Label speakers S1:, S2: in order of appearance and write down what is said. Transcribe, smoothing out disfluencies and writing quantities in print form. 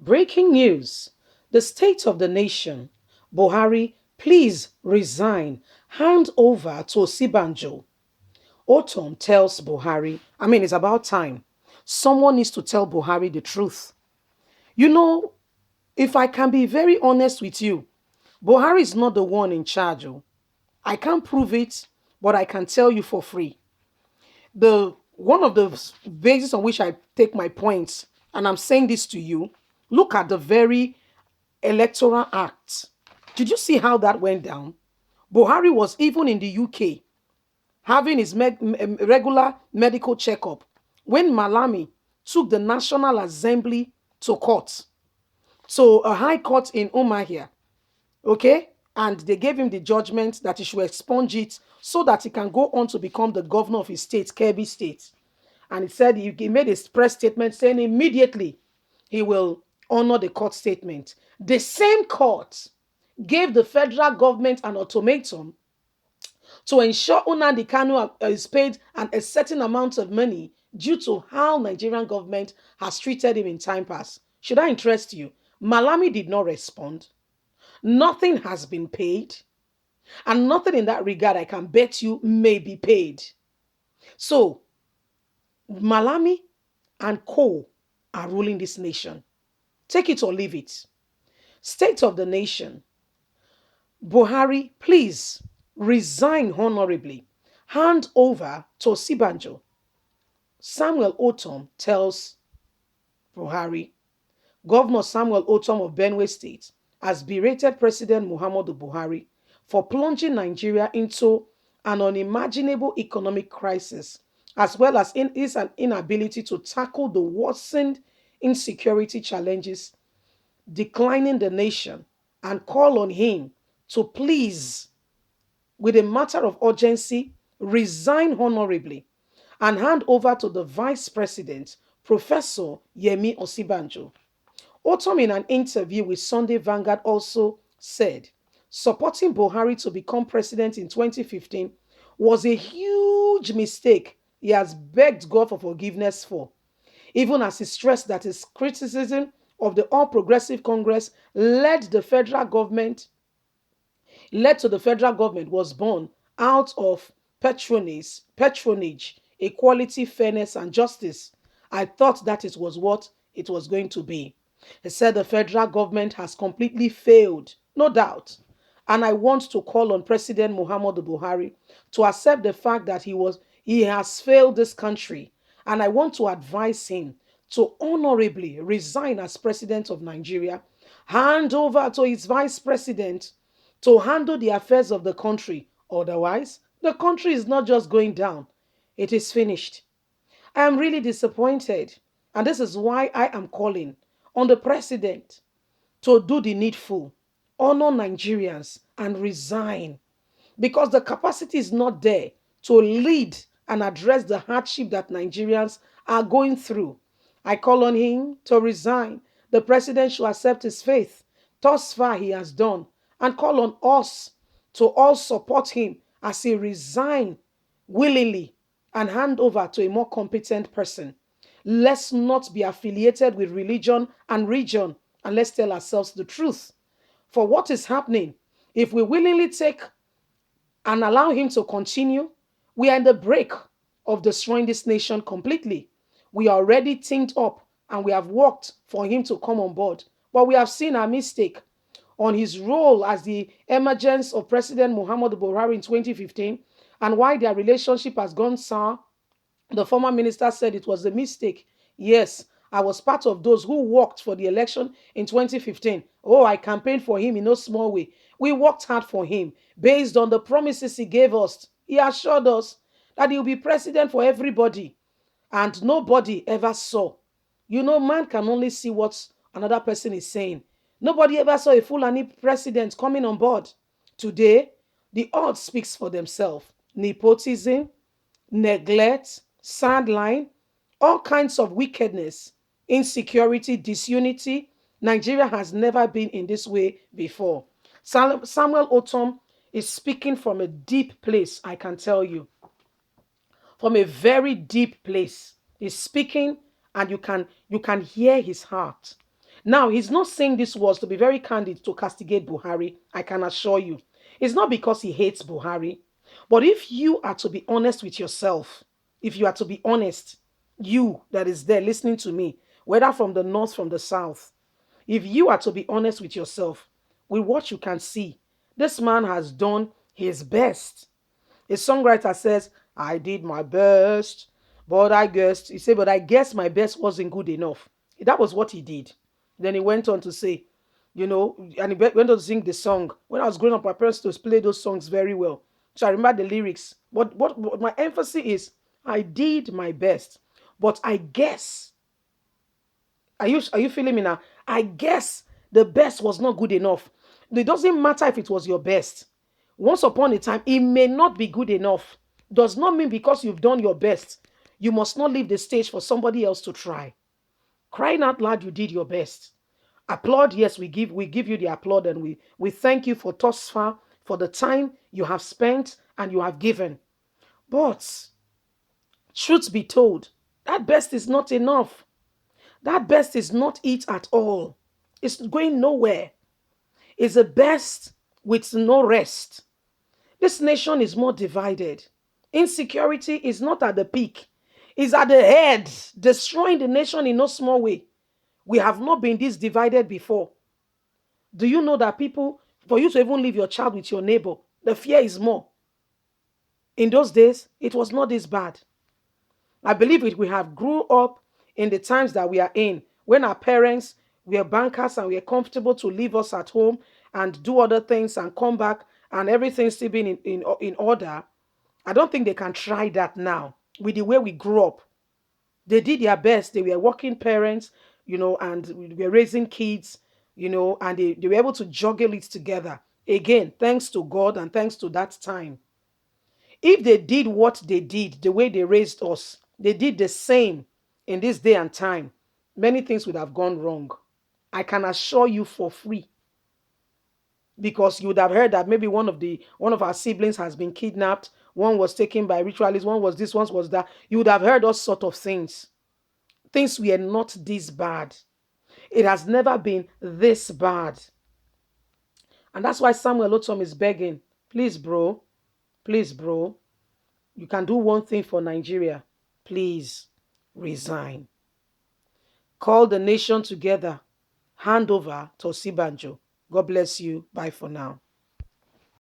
S1: Breaking news. The state of the nation. Buhari, please resign. Hand over to Osinbajo. Otom tells Buhari, it's about time. Someone needs to tell Buhari the truth. You know, if I can be very honest with you, Buhari is not the one in charge. Oh. I can't prove it, but I can tell you for free. The one of the bases on which I take my points, and I'm saying this to you, look at the very Electoral Act. Did you see how that went down? Buhari was even in the UK having his regular medical checkup when Malami took the National Assembly to court, to a high court in Umahia, okay? And they gave him the judgment that he should expunge it so that he can go on to become the governor of his state, Kebbi State. And he said he made a press statement saying immediately he will honor the court statement. The same court gave the federal government an ultimatum to ensure Nnamdi Kanu is paid a certain amount of money due to how Nigerian government has treated him in time past. Should I interest you? Malami did not respond. Nothing has been paid. And nothing in that regard, I can bet you, may be paid. So, Malami and co are ruling this nation. Take it or leave it. State of the nation. Buhari, please resign honorably. Hand over to Osinbajo. Samuel Otom tells Buhari, Governor Samuel Otom of Benue State has berated President Muhammadu Buhari for plunging Nigeria into an unimaginable economic crisis, as well as his inability to tackle the worsened insecurity challenges declining the nation, and call on him to please, with a matter of urgency, resign honorably and hand over to the Vice President, Professor Yemi Osinbajo. Otom, in an interview with Sunday Vanguard, also said supporting Buhari to become president in 2015 was a huge mistake he has begged God for forgiveness for, even as he stressed that his criticism of the All Progressive Congress led to the federal government was born out of patronage, equality, fairness, and justice. I thought that it was what it was going to be. He said the federal government has completely failed, no doubt. And I want to call on President Muhammadu Buhari to accept the fact that he has failed this country. And I want to advise him to honorably resign as president of Nigeria, hand over to his vice president to handle the affairs of the country. Otherwise, the country is not just going down, it is finished. I am really disappointed. And this is why I am calling on the president to do the needful, honor Nigerians, and resign. Because the capacity is not there to lead and address the hardship that Nigerians are going through. I call on him to resign. The president should accept his faith. Thus far, he has done. And call on us to all support him as he resign willingly and hand over to a more competent person. Let's not be affiliated with religion and region, and let's tell ourselves the truth. For what is happening, if we willingly take and allow him to continue, we are in the break of destroying this nation completely. We are already teamed up and we have worked for him to come on board. But we have seen our mistake on his role as the emergence of President Muhammadu Buhari in 2015 and why their relationship has gone sour. The former minister said it was a mistake. Yes, I was part of those who worked for the election in 2015. Oh, I campaigned for him in no small way. We worked hard for him based on the promises he gave us. He assured us that he will be president for everybody, and nobody ever saw. You know, man can only see what another person is saying. Nobody ever saw a Fulani president coming on board. Today, the odds speaks for themselves. Nepotism, neglect, sideline, all kinds of wickedness, insecurity, disunity. Nigeria has never been in this way before. Samuel Otom is speaking from a deep place, I can tell you. From a very deep place. He's speaking and you can hear his heart. Now, he's not saying this words to be very candid to castigate Buhari, I can assure you. It's not because he hates Buhari. But if you are to be honest with yourself, if you are to be honest, you that is there listening to me, whether from the north, from the south, if you are to be honest with yourself, with what you can see, this man has done his best. A songwriter says, I did my best, but I guessed, he said, but I guess my best wasn't good enough. That was what he did. Then he went on to say, and he went on to sing the song. When I was growing up, my parents used to play those songs very well. So I remember the lyrics. But what my emphasis is, I did my best, but I guess, are you feeling me now? I guess the best was not good enough. It doesn't matter if it was your best. Once upon a time, it may not be good enough. Does not mean because you've done your best, you must not leave the stage for somebody else to try. Crying out loud, you did your best. Applaud, yes, we give you the applaud, and we thank you for thus far, for the time you have spent and you have given. But truth be told, that best is not enough. That best is not it at all. It's going nowhere. It's a best with no rest. This nation is more divided. Insecurity is not at the peak, it's at the head, destroying the nation in no small way. We have not been this divided before. Do you know that people, for you to even leave your child with your neighbor, the fear is more? In those days, it was not this bad. I believe it. We have grew up in the times that we are in, when our parents were bankers and we are comfortable to leave us at home and do other things and come back and everything still being in order. I don't think they can try that now with the way we grew up. They did their best. They were working parents, and we were raising kids, and they were able to juggle it together. Again, thanks to God and thanks to that time. If they did what they did, the way they raised us, they did the same in this day and time, many things would have gone wrong. I can assure you for free. Because you would have heard that maybe one of our siblings has been kidnapped, one was taken by ritualists, one was this, one was that. You would have heard all sort of things. Things were not this bad. It has never been this bad. And that's why Samuel Otom is begging, please, bro, you can do one thing for Nigeria. Please resign. Call the nation together. Hand over to Osinbajo. God bless you. Bye for now.